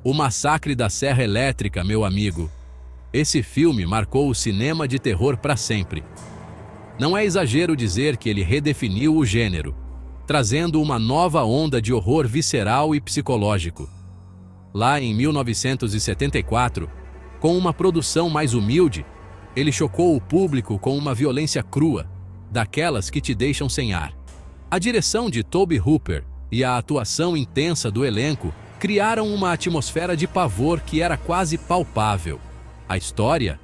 O Massacre da Serra Elétrica, meu amigo. Esse filme marcou o cinema de terror para sempre. Não é exagero dizer que ele redefiniu o gênero, trazendo uma nova onda de horror visceral e psicológico. Lá em 1974, com uma produção mais humilde, ele chocou o público com uma violência crua, daquelas que te deixam sem ar. A direção de Tobe Hooper e a atuação intensa do elenco criaram uma atmosfera de pavor que era quase palpável. A história?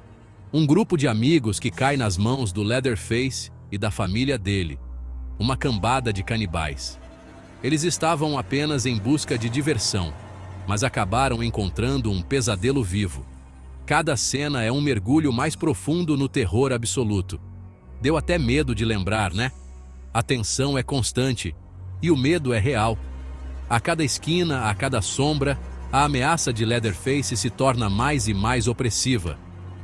Um grupo de amigos que cai nas mãos do Leatherface e da família dele, uma cambada de canibais. Eles estavam apenas em busca de diversão, mas acabaram encontrando um pesadelo vivo. Cada cena é um mergulho mais profundo no terror absoluto. Deu até medo de lembrar, né? A tensão é constante e o medo é real. A cada esquina, a cada sombra, a ameaça de Leatherface se torna mais e mais opressiva.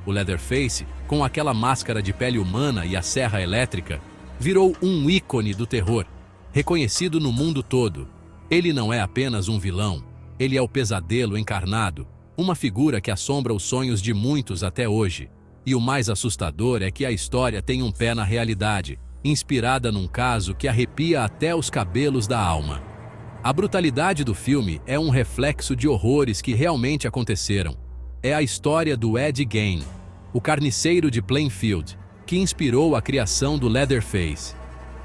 O Leatherface, com aquela máscara de pele humana e a serra elétrica, virou um ícone do terror, reconhecido no mundo todo. Ele não é apenas um vilão, ele é o pesadelo encarnado, uma figura que assombra os sonhos de muitos até hoje. E o mais assustador é que a história tem um pé na realidade, inspirada num caso que arrepia até os cabelos da alma. A brutalidade do filme é um reflexo de horrores que realmente aconteceram. É a história do Ed Gein, o carniceiro de Plainfield, que inspirou a criação do Leatherface.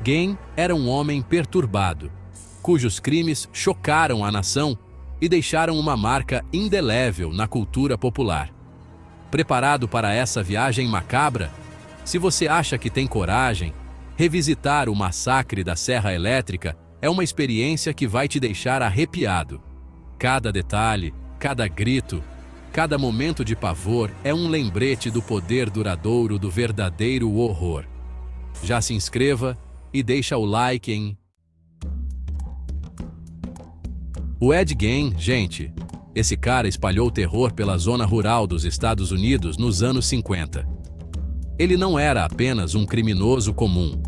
Gein era um homem perturbado, cujos crimes chocaram a nação e deixaram uma marca indelével na cultura popular. Preparado para essa viagem macabra? Se você acha que tem coragem, revisitar o Massacre da Serra Elétrica é uma experiência que vai te deixar arrepiado. Cada detalhe, cada grito, cada momento de pavor é um lembrete do poder duradouro do verdadeiro horror. Já se inscreva e deixa o like, hein? O Ed Gein, gente, esse cara espalhou terror pela zona rural dos Estados Unidos nos anos 50. Ele não era apenas um criminoso comum.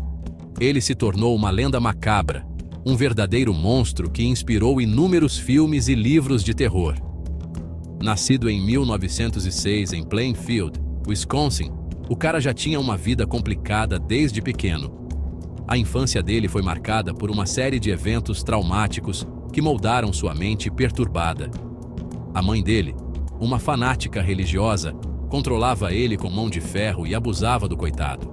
Ele se tornou uma lenda macabra, um verdadeiro monstro que inspirou inúmeros filmes e livros de terror. Nascido em 1906 em Plainfield, Wisconsin, o cara já tinha uma vida complicada desde pequeno. A infância dele foi marcada por uma série de eventos traumáticos que moldaram sua mente perturbada. A mãe dele, uma fanática religiosa, controlava ele com mão de ferro e abusava do coitado.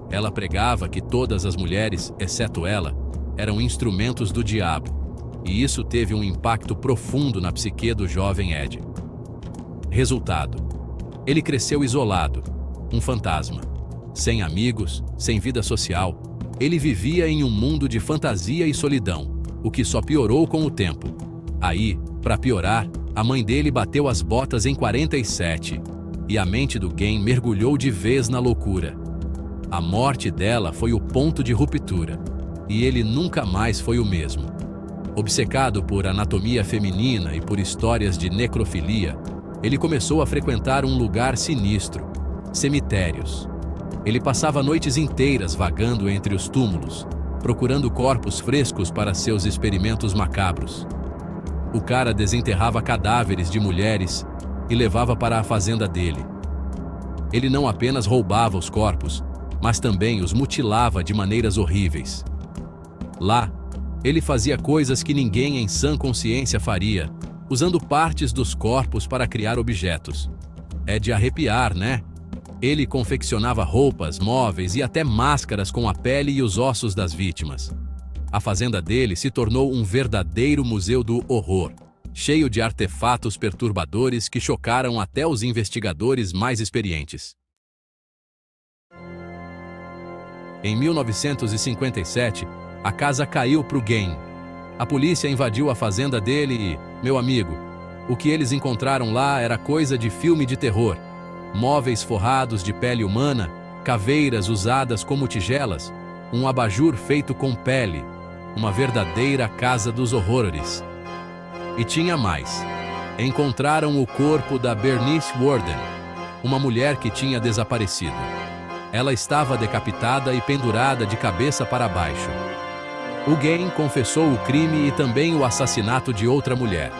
Ela pregava que todas as mulheres, exceto ela, eram instrumentos do diabo, e isso teve um impacto profundo na psique do jovem Ed. Resultado: ele cresceu isolado, um fantasma. Sem amigos, sem vida social, ele vivia em um mundo de fantasia e solidão, o que só piorou com o tempo. Aí, para piorar, a mãe dele bateu as botas em 47, e a mente do Gein mergulhou de vez na loucura. A morte dela foi o ponto de ruptura, e ele nunca mais foi o mesmo. Obcecado por anatomia feminina e por histórias de necrofilia, ele começou a frequentar um lugar sinistro: cemitérios. Ele passava noites inteiras vagando entre os túmulos, procurando corpos frescos para seus experimentos macabros. O cara desenterrava cadáveres de mulheres e levava para a fazenda dele. Ele não apenas roubava os corpos, mas também os mutilava de maneiras horríveis. Lá, ele fazia coisas que ninguém em sã consciência faria, usando partes dos corpos para criar objetos. É de arrepiar, né? Ele confeccionava roupas, móveis e até máscaras com a pele e os ossos das vítimas. A fazenda dele se tornou um verdadeiro museu do horror, cheio de artefatos perturbadores que chocaram até os investigadores mais experientes. Em 1957, a casa caiu para o Gein. A polícia invadiu a fazenda dele e, meu amigo, o que eles encontraram lá era coisa de filme de terror. Móveis forrados de pele humana, caveiras usadas como tigelas, um abajur feito com pele, uma verdadeira casa dos horrores. E tinha mais. Encontraram o corpo da Bernice Worden, uma mulher que tinha desaparecido. Ela estava decapitada e pendurada de cabeça para baixo. O Gein confessou o crime e também o assassinato de outra mulher.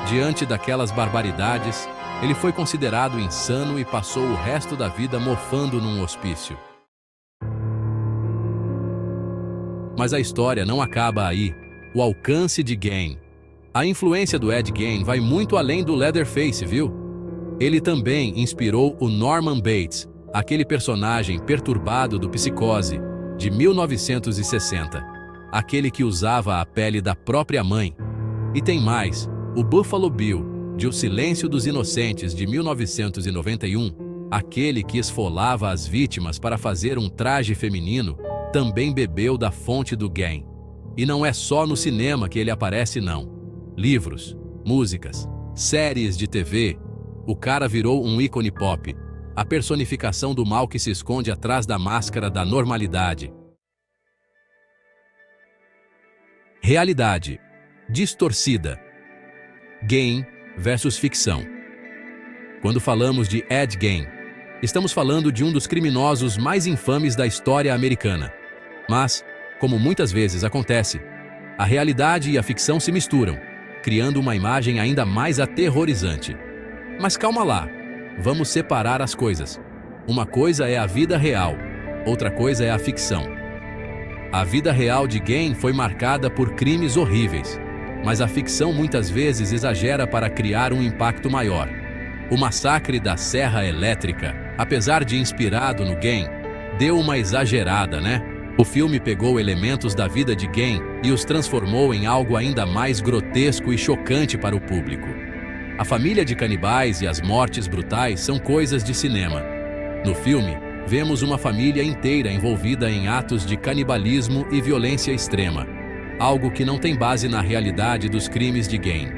Diante daquelas barbaridades, ele foi considerado insano e passou o resto da vida mofando num hospício. Mas a história não acaba aí. O alcance de Gein. A influência do Ed Gein vai muito além do Leatherface, viu? Ele também inspirou o Norman Bates, aquele personagem perturbado do Psicose, de 1960. Aquele que usava a pele da própria mãe. E tem mais, o Buffalo Bill, de O Silêncio dos Inocentes, de 1991, aquele que esfolava as vítimas para fazer um traje feminino, também bebeu da fonte do Gein. E não é só no cinema que ele aparece, não. Livros, músicas, séries de TV. O cara virou um ícone pop, a personificação do mal que se esconde atrás da máscara da normalidade. Realidade distorcida. Gein versus ficção. Quando falamos de Ed Gein, estamos falando de um dos criminosos mais infames da história americana. Mas, como muitas vezes acontece, a realidade e a ficção se misturam, criando uma imagem ainda mais aterrorizante. Mas calma lá, vamos separar as coisas. Uma coisa é a vida real, outra coisa é a ficção. A vida real de Gein foi marcada por crimes horríveis, mas a ficção muitas vezes exagera para criar um impacto maior. O massacre da Serra Elétrica, apesar de inspirado no Gein, deu uma exagerada, né? O filme pegou elementos da vida de Gein e os transformou em algo ainda mais grotesco e chocante para o público. A família de canibais e as mortes brutais são coisas de cinema. No filme, vemos uma família inteira envolvida em atos de canibalismo e violência extrema, algo que não tem base na realidade dos crimes de Gein.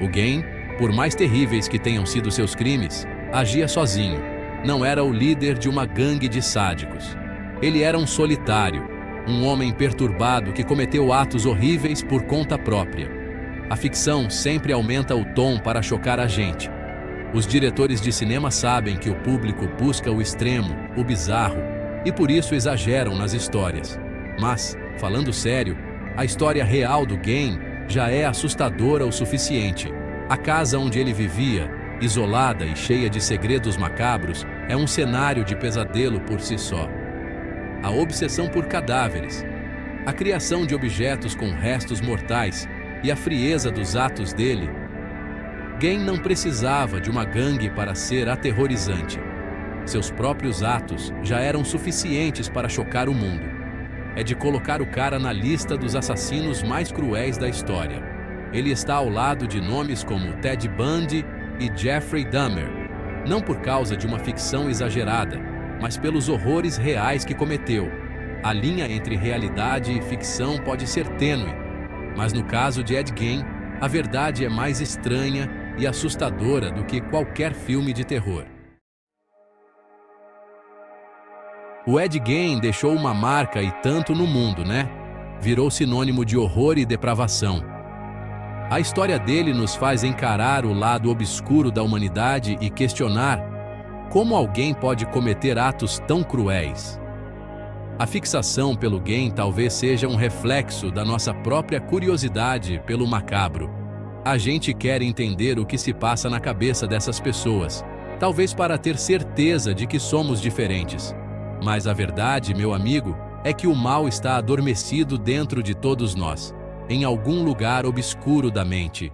O Gein, por mais terríveis que tenham sido seus crimes, agia sozinho. Não era o líder de uma gangue de sádicos. Ele era um solitário, um homem perturbado que cometeu atos horríveis por conta própria. A ficção sempre aumenta o tom para chocar a gente. Os diretores de cinema sabem que o público busca o extremo, o bizarro, e por isso exageram nas histórias. Mas, falando sério, a história real do Gein já é assustadora o suficiente. A casa onde ele vivia, isolada e cheia de segredos macabros, é um cenário de pesadelo por si só. A obsessão por cadáveres, a criação de objetos com restos mortais e a frieza dos atos dele. Gein não precisava de uma gangue para ser aterrorizante. Seus próprios atos já eram suficientes para chocar o mundo. É de colocar o cara na lista dos assassinos mais cruéis da história. Ele está ao lado de nomes como Ted Bundy e Jeffrey Dahmer, não por causa de uma ficção exagerada, mas pelos horrores reais que cometeu. A linha entre realidade e ficção pode ser tênue, mas no caso de Ed Gein, a verdade é mais estranha e assustadora do que qualquer filme de terror. O Ed Gein deixou uma marca e tanto no mundo, né? Virou sinônimo de horror e depravação. A história dele nos faz encarar o lado obscuro da humanidade e questionar como alguém pode cometer atos tão cruéis. A fixação pelo Gein talvez seja um reflexo da nossa própria curiosidade pelo macabro. A gente quer entender o que se passa na cabeça dessas pessoas, talvez para ter certeza de que somos diferentes. Mas a verdade, meu amigo, é que o mal está adormecido dentro de todos nós, em algum lugar obscuro da mente.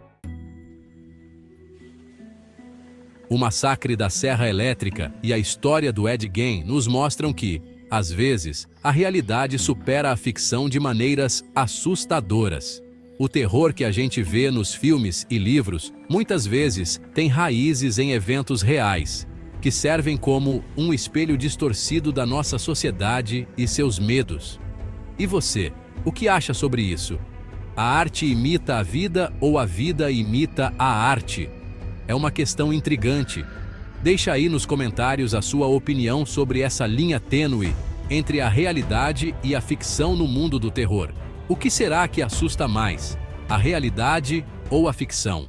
O massacre da Serra Elétrica e a história do Ed Gein nos mostram que, às vezes, a realidade supera a ficção de maneiras assustadoras. O terror que a gente vê nos filmes e livros, muitas vezes, tem raízes em eventos reais, que servem como um espelho distorcido da nossa sociedade e seus medos. E você, o que acha sobre isso? A arte imita a vida ou a vida imita a arte? É uma questão intrigante. Deixa aí nos comentários a sua opinião sobre essa linha tênue entre a realidade e a ficção no mundo do terror. O que será que assusta mais? A realidade ou a ficção?